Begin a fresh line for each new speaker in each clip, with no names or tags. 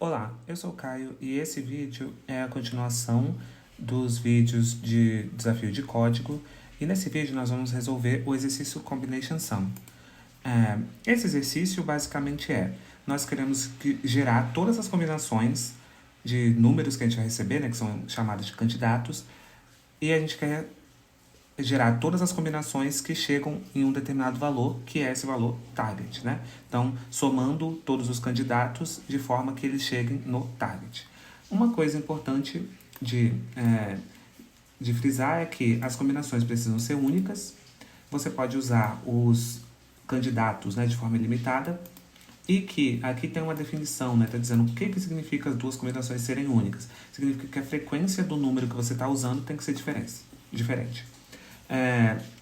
Olá, eu sou o Caio e esse vídeo é a continuação dos vídeos de desafio de código e nesse vídeo nós vamos resolver o exercício Combination Sum. Esse exercício basicamente nós queremos gerar todas as combinações de números que a gente vai receber, né, que são chamados de candidatos, e a gente quer gerar todas as combinações que chegam em um determinado valor, que é esse valor target, né? Então, somando todos os candidatos de forma que eles cheguem no target. Uma coisa importante de frisar é que as combinações precisam ser únicas, você pode usar os candidatos, né, de forma ilimitada, e que aqui tem uma definição, né? Está dizendo o que significa as duas combinações serem únicas. Significa que a frequência do número que você está usando tem que ser diferente.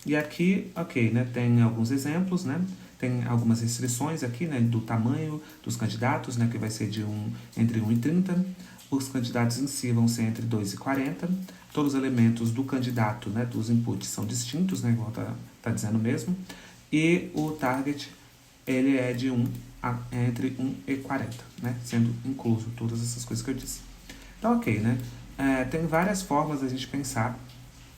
E aqui, né, tem alguns exemplos, né, tem algumas restrições aqui, né, do tamanho dos candidatos, né, que vai ser entre 1 e 30, os candidatos em si vão ser entre 2 e 40, todos os elementos do candidato, né, dos inputs são distintos, né, igual tá dizendo mesmo, e o target, ele é entre 1 e 40, né, sendo incluso todas essas coisas que eu disse. Então, ok, né, tem várias formas da gente pensar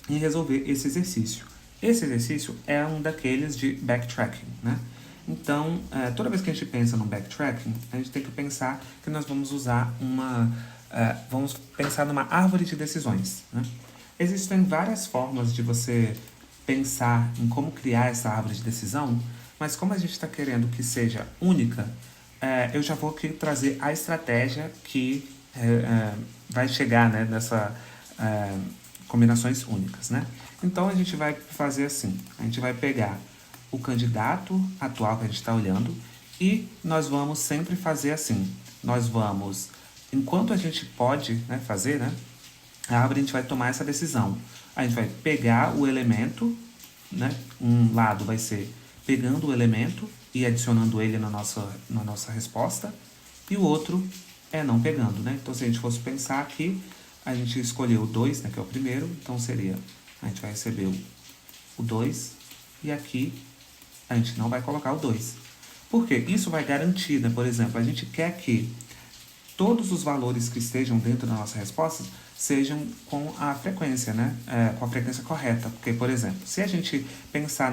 em resolver esse exercício. Esse exercício é um daqueles de backtracking, né? Então, toda vez que a gente pensa no backtracking, a gente tem que pensar que nós vamos usar vamos pensar numa árvore de decisões, né? Existem várias formas de você pensar em como criar essa árvore de decisão, mas como a gente está querendo que seja única, eu já vou aqui trazer a estratégia que vai chegar, né, nessa combinações únicas, né? Então, a gente vai fazer assim, a gente vai pegar o candidato atual que a gente está olhando e nós vamos sempre fazer assim, nós vamos, enquanto a gente pode, né, fazer, né, a árvore a gente vai tomar essa decisão. A gente vai pegar o elemento, né, um lado vai ser pegando o elemento e adicionando ele na nossa resposta, e o outro é não pegando, né? Então, se a gente fosse pensar aqui, a gente escolheu o 2, né, que é o primeiro, então seria, a gente vai receber o 2, e aqui a gente não vai colocar o 2. Por quê? Isso vai garantir, né, por exemplo, a gente quer que todos os valores que estejam dentro da nossa resposta sejam com a frequência, né, com a frequência correta. Porque, por exemplo, se a gente pensar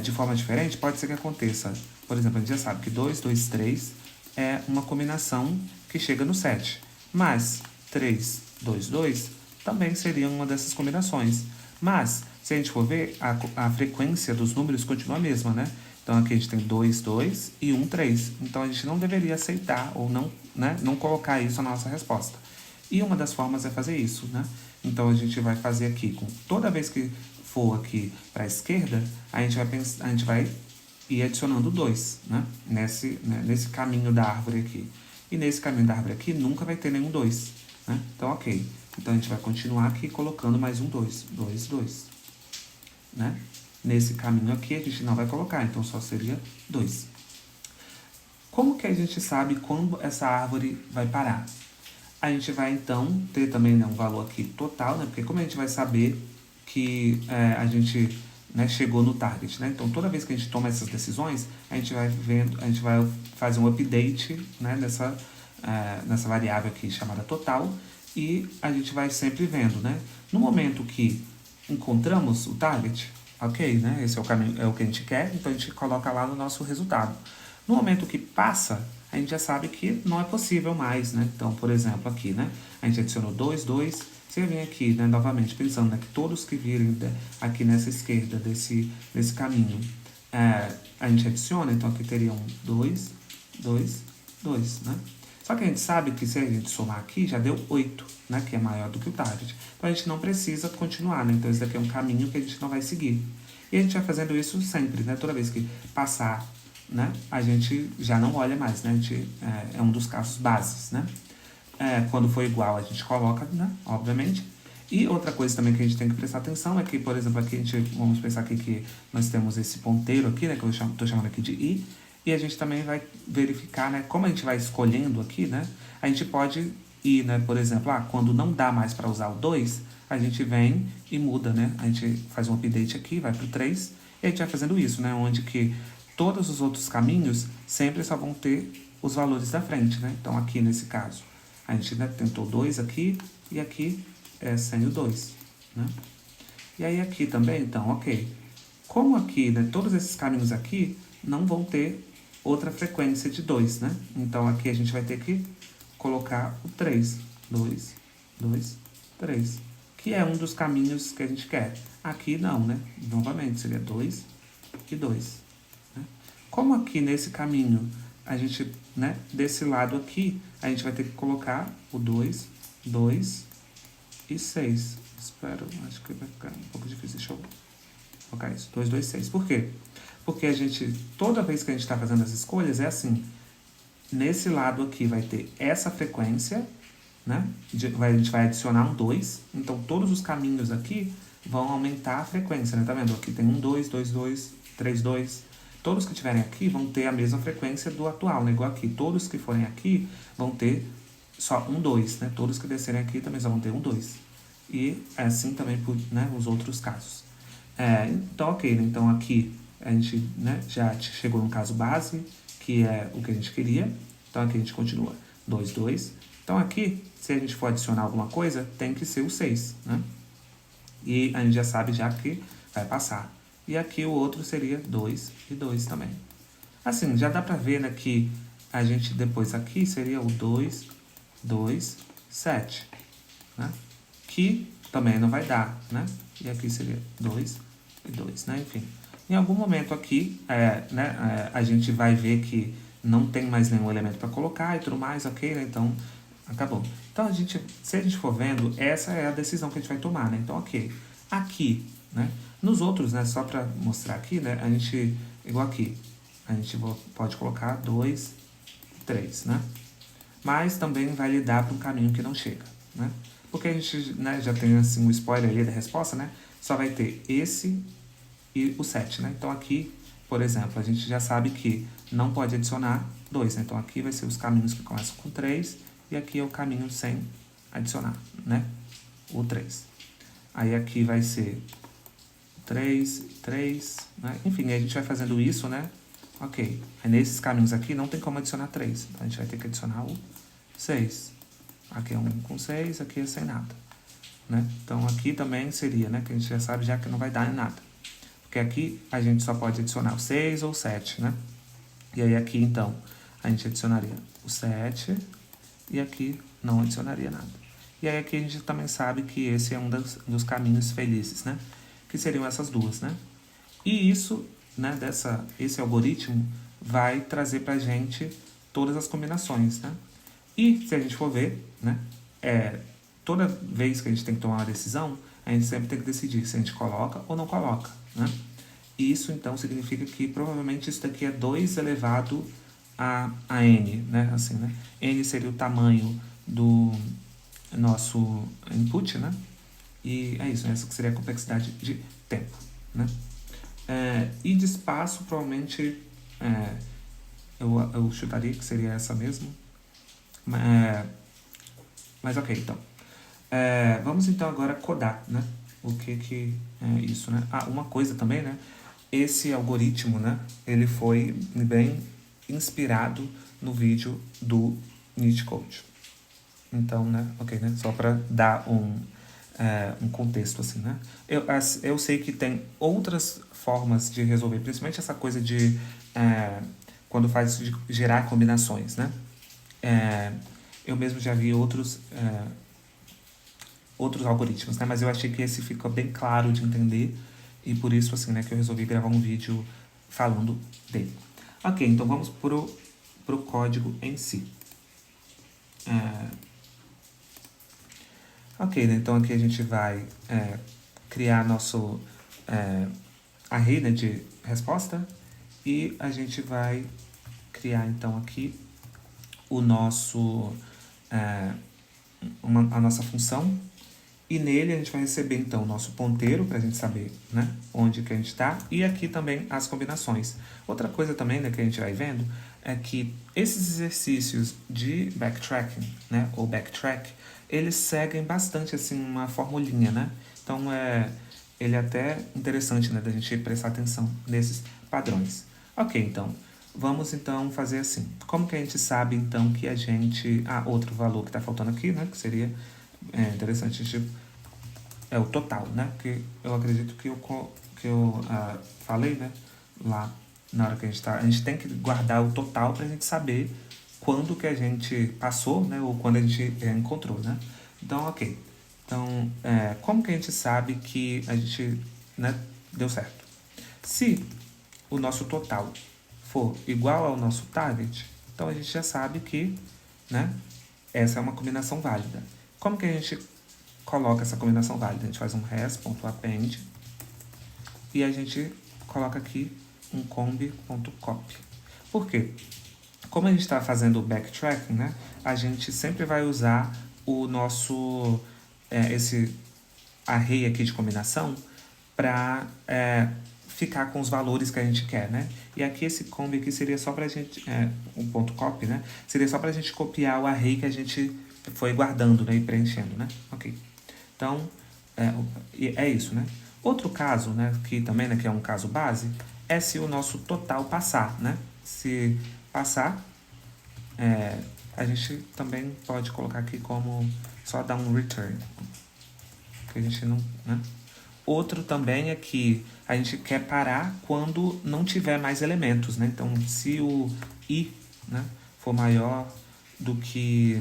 de forma diferente, pode ser que aconteça, por exemplo, a gente já sabe que 2, 2, 3 é uma combinação que chega no 7, mas 3, 2, 2 também seria uma dessas combinações. Mas, se a gente for ver, a frequência dos números continua a mesma, né? Então, aqui a gente tem 2, 2 e 1, 3. Então, a gente não deveria aceitar ou não, né, não colocar isso na nossa resposta. E uma das formas é fazer isso, né? Então, a gente vai fazer aqui, toda vez que for aqui para a esquerda, a gente vai ir adicionando 2, né? Nesse caminho da árvore aqui. E nesse caminho da árvore aqui, nunca vai ter nenhum 2. Né? Então, ok. Então, a gente vai continuar aqui colocando mais um 2. 2, 2. Né? Nesse caminho aqui, a gente não vai colocar. Então, só seria 2. Como que a gente sabe quando essa árvore vai parar? A gente vai, então, ter também, né, um valor aqui total, né? Porque como a gente vai saber que a gente, né, chegou no target, né? Então, toda vez que a gente toma essas decisões, a gente vai fazer um update, né, nessa variável aqui chamada total, e a gente vai sempre vendo, né? No momento que encontramos o target, ok, né? Esse é o caminho, é o que a gente quer, então a gente coloca lá no nosso resultado. No momento que passa, a gente já sabe que não é possível mais, né? Então, por exemplo, aqui, né? A gente adicionou 2, 2. Se eu vim aqui, né, novamente, pensando, né, que todos que virem aqui nessa esquerda desse caminho, a gente adiciona, então aqui teria 2, 2, 2, né? Só que a gente sabe que se a gente somar aqui, já deu 8, né? Que é maior do que o target. Então, a gente não precisa continuar, né? Então, esse daqui é um caminho que a gente não vai seguir. E a gente vai fazendo isso sempre, né? Toda vez que passar, né, a gente já não olha mais, né? É um dos casos bases, né? Quando for igual, a gente coloca, né? Obviamente. E outra coisa também que a gente tem que prestar atenção é que, por exemplo, aqui vamos pensar aqui que nós temos esse ponteiro aqui, né? Que eu estou chamando aqui de i. E a gente também vai verificar, né? Como a gente vai escolhendo aqui, né? A gente pode ir, né? Por exemplo, quando não dá mais para usar o 2, a gente vem e muda, né? A gente faz um update aqui, vai para o 3. E a gente vai fazendo isso, né? Onde que todos os outros caminhos sempre só vão ter os valores da frente, né? Então, aqui nesse caso, a gente, né, tentou 2 aqui e aqui é sem o 2, né? E aí aqui também, então, ok. Como aqui, né, todos esses caminhos aqui não vão ter outra frequência de 2, né? Então, aqui a gente vai ter que colocar o 3. 2, 2, 3. Que é um dos caminhos que a gente quer. Aqui não, né? Novamente, seria 2 e 2. Né? Como aqui nesse caminho, a gente, né, desse lado aqui, a gente vai ter que colocar o 2, 2 e 6. Espero, acho que vai ficar um pouco difícil. Deixa eu colocar isso. 2, 2, 6. Por quê? Porque a gente, toda vez que a gente está fazendo as escolhas, é assim. Nesse lado aqui vai ter essa frequência, né? A gente vai adicionar um 2. Então, todos os caminhos aqui vão aumentar a frequência, né? Tá vendo? Aqui tem um 2, 2, 2, 3, 2. Todos que tiverem aqui vão ter a mesma frequência do atual, né? Igual aqui. Todos que forem aqui vão ter só um 2, né? Todos que descerem aqui também só vão ter um 2. E assim também por, né, os outros casos. Então, ok, né? Então aqui a gente, né, já chegou no caso base, que é o que a gente queria. Então aqui a gente continua 2, 2. Então aqui, se a gente for adicionar alguma coisa, tem que ser o 6, né? E a gente já sabe já que vai passar. E aqui o outro seria 2 e 2 também. Assim, já dá pra ver, né, que a gente depois aqui seria o 2, 2, 7, né? Que também não vai dar, né? E aqui seria 2 e 2, né? Enfim, em algum momento aqui, a gente vai ver que não tem mais nenhum elemento para colocar e tudo mais, ok, né? Então, acabou. Então, se a gente for vendo, essa é a decisão que a gente vai tomar, né? Então, ok. Aqui, né? Nos outros, né? Só para mostrar aqui, né? A gente, igual aqui, a gente pode colocar 2, 3, né? Mas também vai lidar para um caminho que não chega, né? Porque a gente, né, já tem assim um spoiler ali da resposta, né? Só vai ter esse e o 7, né? Então aqui, por exemplo, a gente já sabe que não pode adicionar 2, né? Então aqui vai ser os caminhos que começam com 3 e aqui é o caminho sem adicionar, né? O 3. Aí aqui vai ser 3, 3, né? Enfim, a gente vai fazendo isso, né? Ok. Aí nesses caminhos aqui não tem como adicionar 3. Então a gente vai ter que adicionar o 6. Aqui é um com 6, aqui é sem nada, né? Então aqui também seria, né? Que a gente já sabe já que não vai dar em nada. Porque aqui a gente só pode adicionar o 6 ou o 7, né? E aí aqui, então, a gente adicionaria o 7 e aqui não adicionaria nada. E aí aqui a gente também sabe que esse é um dos caminhos felizes, né? Que seriam essas duas, né? E isso, né, esse algoritmo vai trazer pra gente todas as combinações, né? E se a gente for ver, né, toda vez que a gente tem que tomar uma decisão, a gente sempre tem que decidir se a gente coloca ou não coloca, né? E isso, então, significa que provavelmente isso daqui é 2 elevado a n, né? Assim, né? N seria o tamanho do nosso input, né? E é isso, essa seria a complexidade de tempo, né? E de espaço, provavelmente, eu chutaria que seria essa mesmo. Mas ok, então. Vamos então agora codar, né? O que é isso, né? Uma coisa também, né? Esse algoritmo, né? Ele foi bem inspirado no vídeo do Nietzsche Code. Então, né? Ok, né? Só para dar um contexto, assim, né? Eu sei que tem outras formas de resolver, principalmente essa coisa de quando faz de gerar combinações, né? Eu mesmo já vi outros algoritmos, né? Mas eu achei que esse fica bem claro de entender e por isso, assim, né, que eu resolvi gravar um vídeo falando dele. Ok, então vamos pro código em si. Ok, né? Então aqui a gente vai criar nosso array, né, de resposta e a gente vai criar então aqui o nosso a nossa função e nele a gente vai receber então o nosso ponteiro para a gente saber, né, onde que a gente está e aqui também as combinações. Outra coisa também, né, que a gente vai vendo é que esses exercícios de backtracking, né, ou backtrack, eles seguem bastante assim uma formulinha, né? Então ele é até interessante, né, da gente prestar atenção nesses padrões. Ok, então vamos então fazer assim. Como que a gente sabe então que a gente... outro valor que está faltando aqui, né? Que seria interessante a gente... É o total, né? Que eu acredito que eu falei, né? Lá na hora que a gente está... A gente tem que guardar o total para a gente saber quando que a gente passou, né? Ou quando a gente encontrou, né? Então, ok. Então, como que a gente sabe que a gente, né, deu certo? Se o nosso total for igual ao nosso target, então a gente já sabe que, né, essa é uma combinação válida. Como que a gente coloca essa combinação válida? A gente faz um res.append e a gente coloca aqui um combi.copy. Por quê? Como a gente está fazendo o backtracking, né, a gente sempre vai usar o nosso, esse array aqui de combinação para ficar com os valores que a gente quer, né? E aqui esse combi aqui seria só para a gente, um ponto copy, né? Seria só para a gente copiar o array que a gente foi guardando, né, e preenchendo, né? Ok. Então, é isso, né? Outro caso, né, que também, né, que é um caso base, é se o nosso total passar, né? Se passar, a gente também pode colocar aqui como só dar um return, que a gente não, né? Outro também é que a gente quer parar quando não tiver mais elementos, né? Então, se o i, né, for maior do que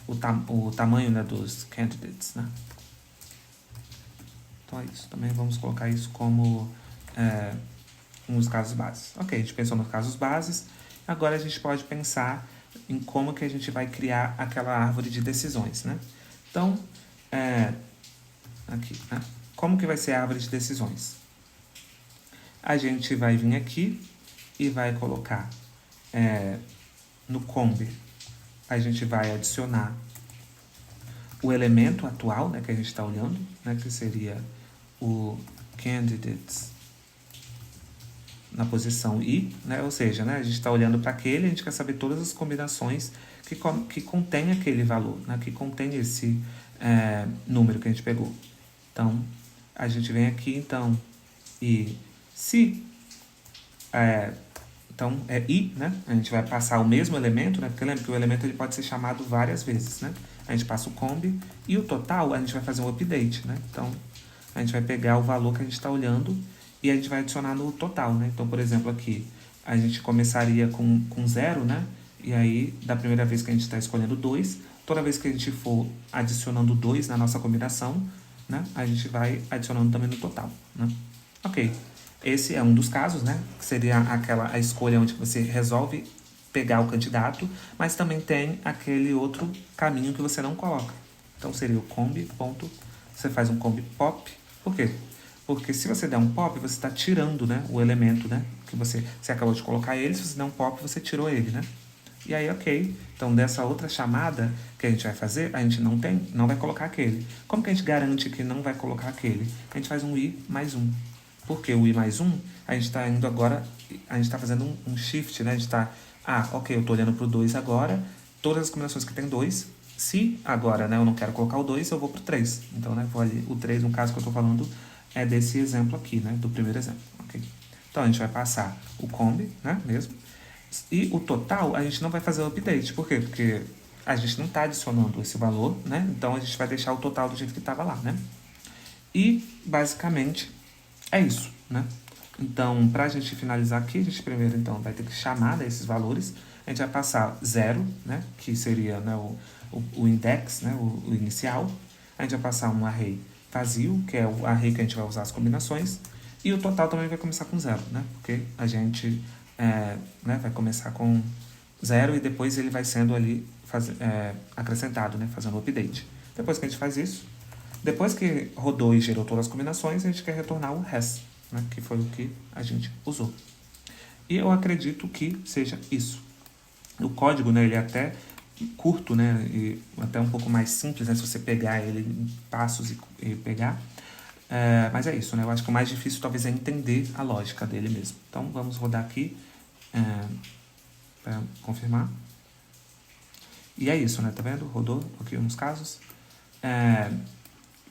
o tamanho, né, dos candidates, né? Então é isso. Também vamos colocar isso como um dos casos bases. Ok, a gente pensou nos casos bases. Agora a gente pode pensar em como que a gente vai criar aquela árvore de decisões, né? Então, aqui, né? Como que vai ser a árvore de decisões? A gente vai vir aqui e vai colocar no combi, a gente vai adicionar o elemento atual, né, que a gente está olhando, né, que seria o candidates na posição i, né, ou seja, né, a gente está olhando para aquele, a gente quer saber todas as combinações que contém aquele valor, né, que contém esse número que a gente pegou. Então, a gente vem aqui, então, e se... então, é i, né? A gente vai passar o mesmo elemento, né? Porque lembra que o elemento ele pode ser chamado várias vezes, né? A gente passa o combi e o total a gente vai fazer um update, né? Então, a gente vai pegar o valor que a gente está olhando e a gente vai adicionar no total, né? Então, por exemplo, aqui, a gente começaria com 0, né? E aí, da primeira vez que a gente está escolhendo 2, toda vez que a gente for adicionando 2 na nossa combinação, né? A gente vai adicionando também no total, né? Ok. Esse é um dos casos, né? Que seria a escolha onde você resolve pegar o candidato, mas também tem aquele outro caminho que você não coloca. Então, seria o combi. Você faz um combi pop. Por quê? Porque se você der um pop, você está tirando, né, o elemento, né? Que você acabou de colocar ele, se você der um pop, você tirou ele, né? E aí, ok. Então, dessa outra chamada que a gente vai fazer, a gente não vai colocar aquele. Como que a gente garante que não vai colocar aquele? A gente faz um i mais 1. Porque o i mais 1, a gente está indo agora, a gente está fazendo um shift, né? A gente está, ok, eu estou olhando para o 2 agora, todas as combinações que tem 2, se agora, né, eu não quero colocar o 2, eu vou para o 3. Então, né, vou ali, o 3, no caso que eu estou falando, é desse exemplo aqui, né, do primeiro exemplo, ok? Então, a gente vai passar o combi, né, mesmo, e o total, a gente não vai fazer o update. Por quê? Porque a gente não está adicionando esse valor, né? Então, a gente vai deixar o total do jeito que estava lá, né? E, basicamente, é isso, né? Então, para a gente finalizar aqui, a gente primeiro, então, vai ter que chamar, né, esses valores. A gente vai passar 0, né? Que seria, né, o index, né? O inicial. A gente vai passar um array vazio, que é o array que a gente vai usar as combinações. E o total também vai começar com 0, né? Porque a gente... né, vai começar com 0 e depois ele vai sendo ali acrescentado, né, fazendo o update. Depois que a gente faz isso, depois que rodou e gerou todas as combinações, a gente quer retornar o res, né, que foi o que a gente usou. E eu acredito que seja isso. O código, né, ele é até curto, né, e até um pouco mais simples, né, se você pegar ele em passos e pegar. Mas é isso, né? Eu acho que o mais difícil talvez é entender a lógica dele mesmo. Então, vamos rodar aqui para confirmar. E é isso, né? Tá vendo? Rodou aqui uns casos.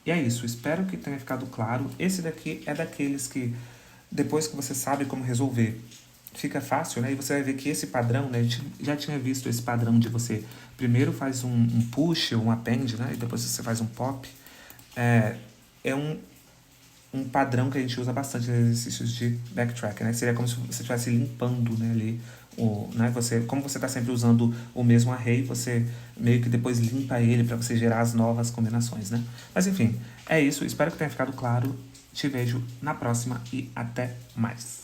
E é isso. Espero que tenha ficado claro. Esse daqui é daqueles que, depois que você sabe como resolver fica fácil, né? E você vai ver que esse padrão, né? A gente já tinha visto esse padrão de você primeiro faz um push ou um append, né? E depois você faz um pop. É um padrão que a gente usa bastante nos exercícios de backtrack, né? Seria como se você estivesse limpando, né, ali né? Como você está sempre usando o mesmo array, você meio que depois limpa ele para você gerar as novas combinações, né? Mas enfim, é isso. Espero que tenha ficado claro. Te vejo na próxima e até mais.